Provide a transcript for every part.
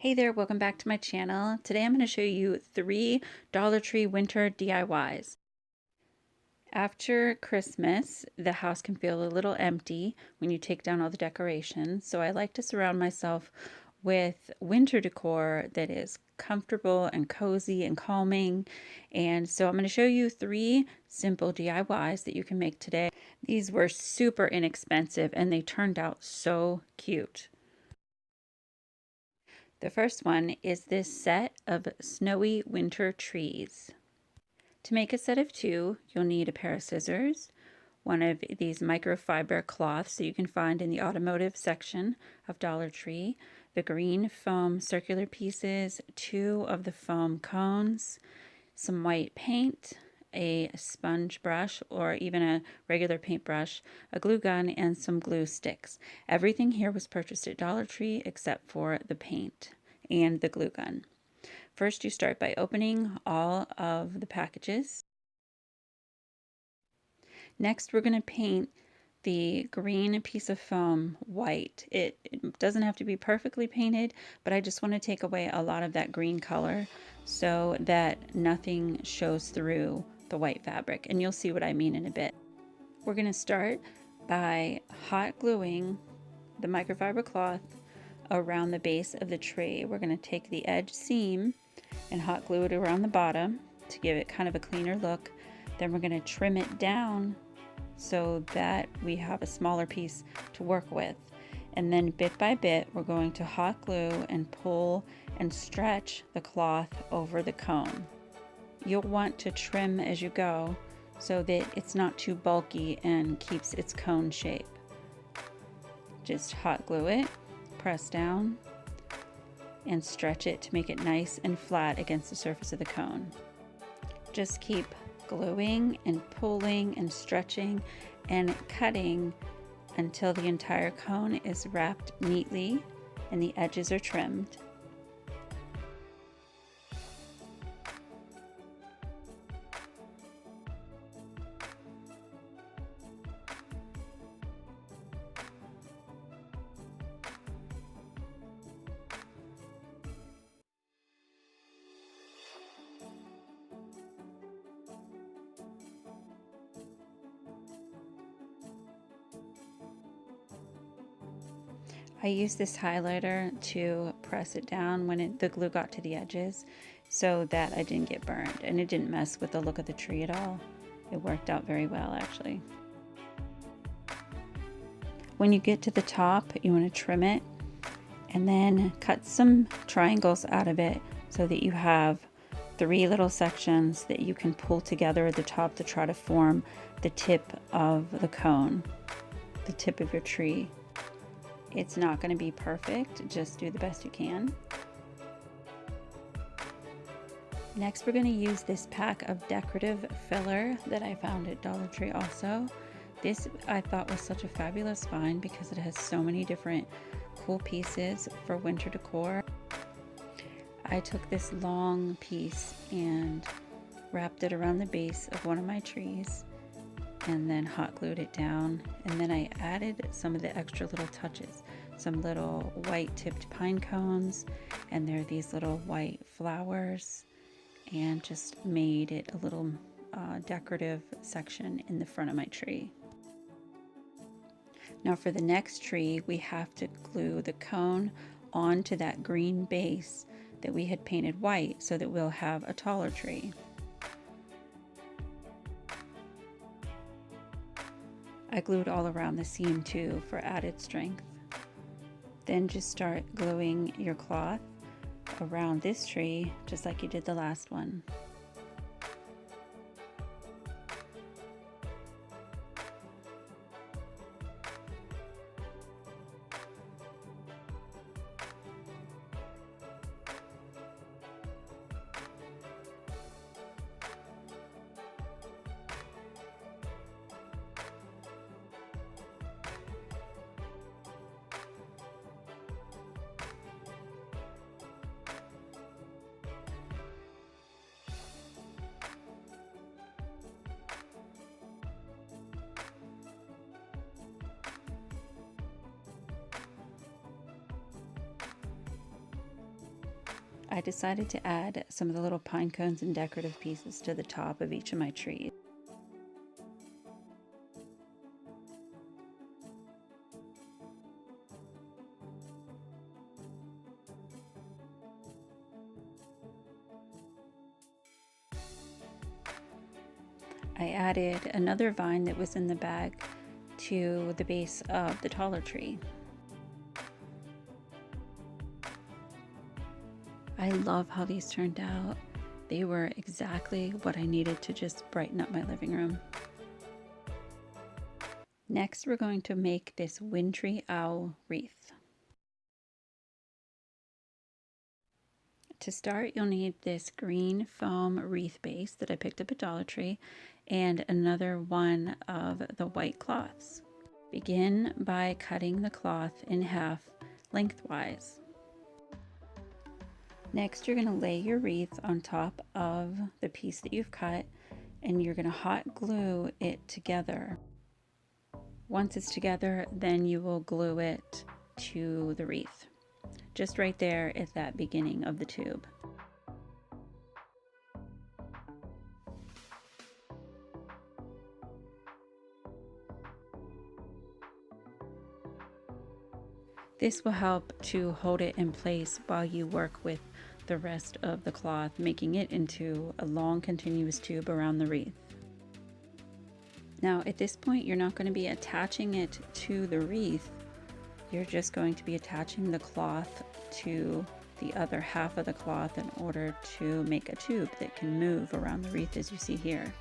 Hey there, welcome back to my channel. Today I'm going to show you 3 Dollar Tree winter DIYs. After Christmas, the house can feel a little empty when you take down all the decorations, so I like to surround myself with winter decor that is comfortable and cozy and calming. And so I'm going to show you 3 simple DIYs that you can make today. These were super inexpensive and they turned out so cute. The first one is this set of snowy winter trees. To make a set of 2, you'll need a pair of scissors, one of these microfiber cloths that you can find in the automotive section of Dollar Tree, the green foam circular pieces, 2 of the foam cones, some white paint, a sponge brush or even a regular paintbrush, a glue gun, and some glue sticks. Everything here was purchased at Dollar Tree except for the paint and the glue gun. First, you start by opening all of the packages. Next, we're going to paint the green piece of foam white. It doesn't have to be perfectly painted, but I just want to take away a lot of that green color so that nothing shows through the white fabric, and you'll see what I mean in a bit. We're going to start by hot gluing the microfiber cloth around the base of the tree. We're going to take the edge seam and hot glue it around the bottom to give it kind of a cleaner look. Then we're going to trim it down so that we have a smaller piece to work with. And then bit by bit, we're going to hot glue and pull and stretch the cloth over the cone. You'll want to trim as you go so that it's not too bulky and keeps its cone shape. Just hot glue it, press down, and stretch it to make it nice and flat against the surface of the cone. Just keep gluing and pulling and stretching and cutting until the entire cone is wrapped neatly and the edges are trimmed. I used this highlighter to press it down when the glue got to the edges so that I didn't get burned, and it didn't mess with the look of the tree at all. It worked out very well, actually. When you get to the top, you want to trim it and then cut some triangles out of it so that you have 3 little sections that you can pull together at the top to try to form the tip of the cone, the tip of your tree. It's not going to be perfect, just do the best you can. Next, we're going to use this pack of decorative filler that I found at Dollar Tree also. This I thought was such a fabulous find because it has so many different cool pieces for winter decor. I took this long piece and wrapped it around the base of one of my trees and then hot glued it down, and then I added some of the extra little touches, some little white tipped pine cones, and there are these little white flowers, and just made it a little decorative section in the front of my tree. Now for the next tree, we have to glue the cone onto that green base that we had painted white so that we'll have a taller tree. I glued all around the seam too for added strength. Then just start gluing your cloth around this tree just like you did the last one. I decided to add some of the little pine cones and decorative pieces to the top of each of my trees. I added another vine that was in the bag to the base of the taller tree. I love how these turned out. They were exactly what I needed to just brighten up my living room. Next, we're going to make this wintry owl wreath. To start, you'll need this green foam wreath base that I picked up at Dollar Tree and another one of the white cloths. Begin by cutting the cloth in half lengthwise. Next, you're going to lay your wreath on top of the piece that you've cut, and you're going to hot glue it together. Once it's together, then you will glue it to the wreath, just right there at that beginning of the tube. This will help to hold it in place while you work with the rest of the cloth, making it into a long continuous tube around the wreath. Now at this point, you're not going to be attaching it to the wreath. You're just going to be attaching the cloth to the other half of the cloth in order to make a tube that can move around the wreath, as you see here.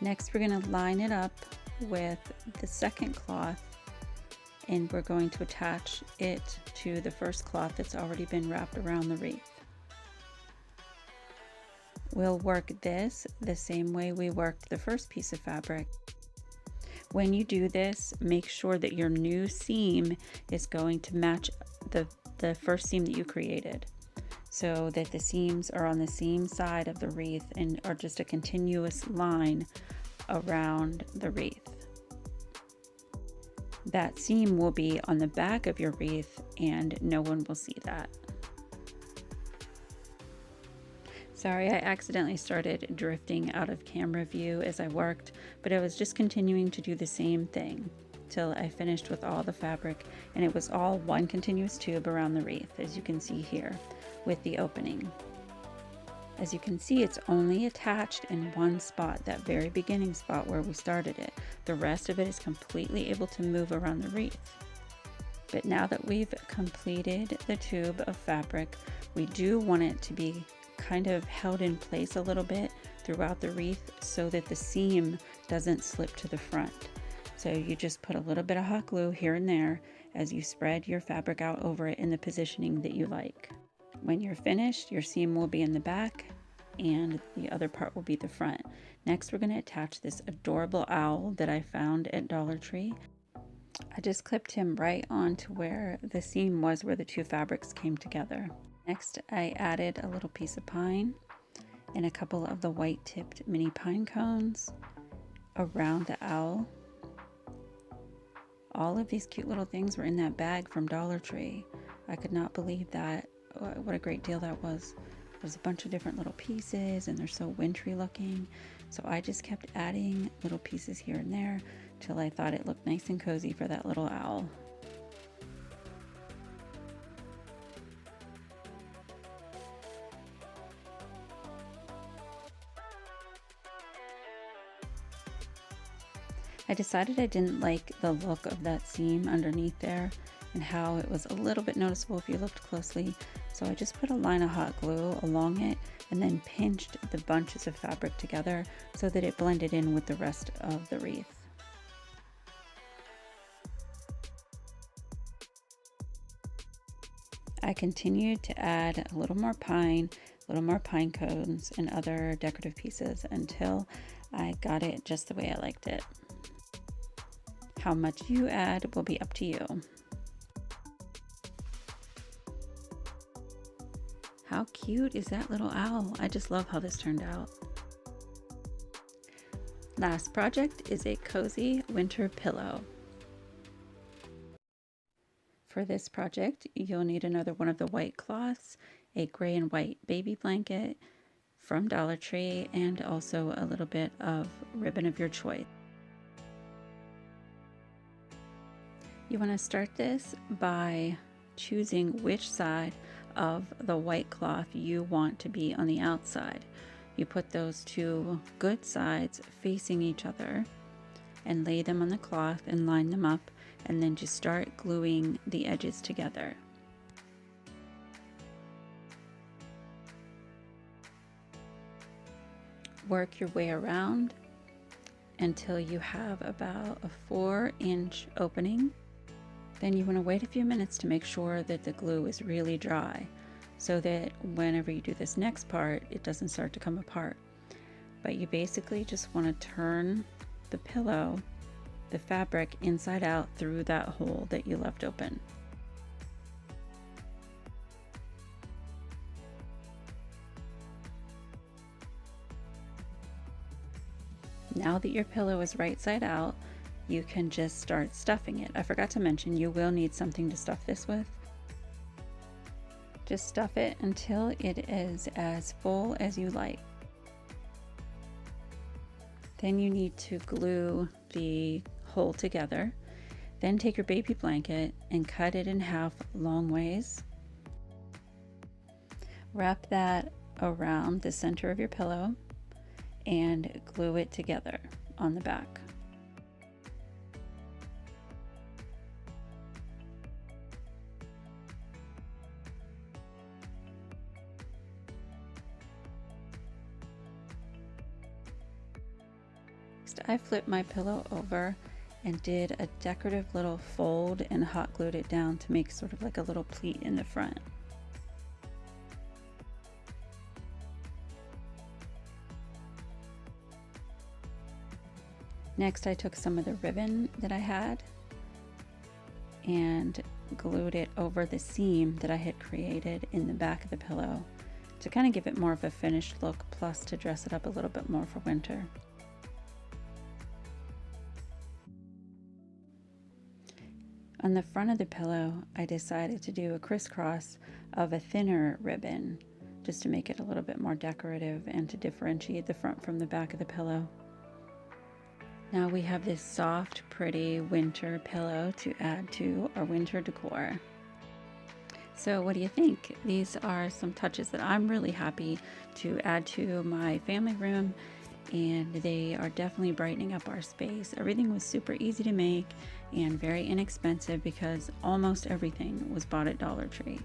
Next, we're going to line it up with the second cloth, and we're going to attach it to the first cloth that's already been wrapped around the wreath. We'll work this the same way we worked the first piece of fabric. When you do this, make sure that your new seam is going to match the first seam that you created, so that the seams are on the same side of the wreath and are just a continuous line around the wreath. That seam will be on the back of your wreath and no one will see that. Sorry, I accidentally started drifting out of camera view as I worked, but I was just continuing to do the same thing till I finished with all the fabric, and it was all one continuous tube around the wreath, as you can see here with the opening. As you can see, it's only attached in one spot, that very beginning spot where we started it. The rest of it is completely able to move around the wreath. But now that we've completed the tube of fabric, we do want it to be kind of held in place a little bit throughout the wreath so that the seam doesn't slip to the front. So you just put a little bit of hot glue here and there as you spread your fabric out over it in the positioning that you like. When you're finished, your seam will be in the back and the other part will be the front. Next, we're going to attach this adorable owl that I found at Dollar Tree. I just clipped him right onto where the seam was, where the two fabrics came together. Next, I added a little piece of pine and a couple of the white tipped mini pine cones around the owl. All of these cute little things were in that bag from Dollar Tree. I could not believe that. What a great deal that was. There's a bunch of different little pieces and they're so wintry looking. So I just kept adding little pieces here and there till I thought it looked nice and cozy for that little owl. I decided I didn't like the look of that seam underneath there and how it was a little bit noticeable if you looked closely. So I just put a line of hot glue along it and then pinched the bunches of fabric together so that it blended in with the rest of the wreath. I continued to add a little more pine, a little more pine cones and other decorative pieces until I got it just the way I liked it. How much you add will be up to you. How cute is that little owl? I just love how this turned out. Last project is a cozy winter pillow. for this project, you'll need another one of the white cloths, a gray and white baby blanket from Dollar Tree, and also a little bit of ribbon of your choice. You want to start this by choosing which side of the white cloth you want to be on the outside. You put those two good sides facing each other and lay them on the cloth and line them up, and then just start gluing the edges together. Work your way around until you have about a 4-inch opening. Then you want to wait a few minutes to make sure that the glue is really dry, so that whenever you do this next part, it doesn't start to come apart. But you basically just want to turn the pillow, the fabric, inside out through that hole that you left open. Now that your pillow is right side out, you can just start stuffing it. I forgot to mention, you will need something to stuff this with. Just stuff it until it is as full as you like. Then you need to glue the hole together. Then take your baby blanket and cut it in half long ways. Wrap that around the center of your pillow and glue it together on the back. Next, I flipped my pillow over and did a decorative little fold and hot glued it down to make sort of like a little pleat in the front. Next, I took some of the ribbon that I had and glued it over the seam that I had created in the back of the pillow to kind of give it more of a finished look, plus to dress it up a little bit more for winter. On the front of the pillow, I decided to do a crisscross of a thinner ribbon just to make it a little bit more decorative and to differentiate the front from the back of the pillow. Now we have this soft, pretty winter pillow to add to our winter decor. So what do you think? These are some touches that I'm really happy to add to my family room, and they are definitely brightening up our space. Everything was super easy to make and very inexpensive because almost everything was bought at Dollar Tree.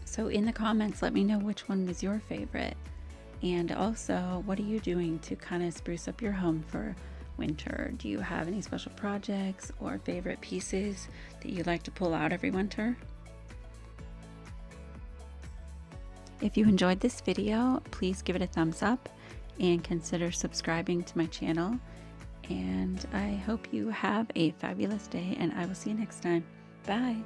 So in the comments, let me know which one was your favorite. And also, what are you doing to kind of spruce up your home for winter? Do you have any special projects or favorite pieces that you like to pull out every winter? If you enjoyed this video, please give it a thumbs up and consider subscribing to my channel. And I hope you have a fabulous day, and I will see you next time. Bye.